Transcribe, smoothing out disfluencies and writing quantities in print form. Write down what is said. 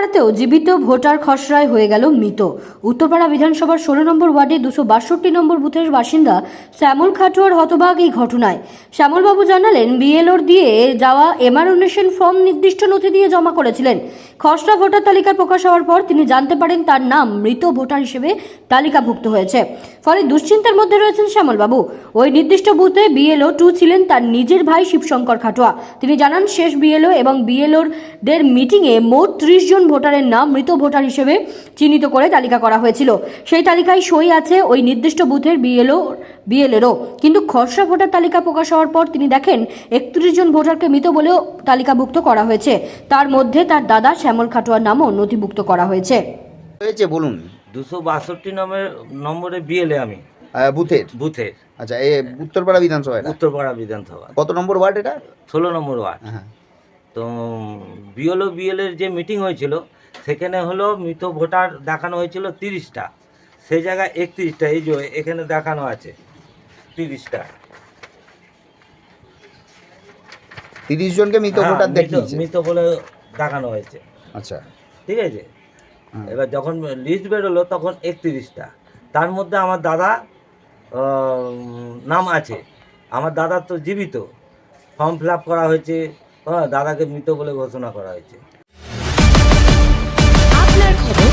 উত্তরপাড়াতেও জীবিত ভোটার খসড়ায় হয়ে গেল মৃত। উত্তরপাড়া বিধানসভার 16 নম্বর ওয়ার্ডে 262 নম্বর বুথের বাসিন্দা শ্যামল খাটুয়ার হতবাক এই ঘটনায়। শ্যামলবাবু জানালেন, বিএলওর দিয়ে যাওয়া এমারোনেশন ফর্ম নির্দিষ্ট নথি দিয়ে জমা করেছিলেন। খসড়া ভোটার তালিকা প্রকাশ হওয়ার পর তিনি জানতে পারেন তার নাম মৃত ভোটার হিসেবে তালিকাভুক্ত হয়েছে। ফলে দুশ্চিন্তার মধ্যে রয়েছেন শ্যামলবাবু। ওই নির্দিষ্ট বুথে বিএলও 2 ছিলেন তার নিজের ভাই শিবশঙ্কর খাটুয়া। তিনি জানান, শেষ বিএলও এবং বিএলওর দের মিটিংয়ে মোট 30 জন ভোটারের নাম মৃত ভোটার হিসেবে চিহ্নিত করে তালিকা করা হয়েছিল। সেই তালিকায় সই আছে ওই নির্দিষ্ট বুথের বিএলএরও। কিন্তু খসড়া ভোটার তালিকা প্রকাশ হওয়ার পর তিনি দেখেন 31 জন ভোটারকে মৃত বলেও তালিকাভুক্ত করা হয়েছে। তার মধ্যে তার দাদা শ্যামল খাটুয়ার নামও নথিভুক্ত করা হয়েছে। বলুন। 262 নম্বরে বিএলএ আমি বুথের। আচ্ছা, এই উত্তরপাড়া বিধানসভা, উত্তরপাড়া বিধানসভা কত নম্বর ওয়ার্ড এটা? 16 নম্বর ওয়ার্ড। হ্যাঁ। তো বিএলের যে মিটিং হয়েছিল সেখানে হলো মৃত ভোটার দেখানো হয়েছিল 30টা, সেই জায়গায় 31টা। এই যে এখানে দেখানো আছে 30টা। 30 জনকে মৃত ভোটার দেখিয়েছে। মৃত বলে দেখানো হয়েছে। আচ্ছা, ঠিক আছে। এবার যখন লিস্ট বেরোলো তখন 31টা, তার মধ্যে আমার দাদা নাম আছে। আমার দাদা তো জীবিত, ফর্ম ফিল আপ করা হয়েছে, দাদাকে মৃত বলে ঘোষণা করা হয়েছে। আপনার খবর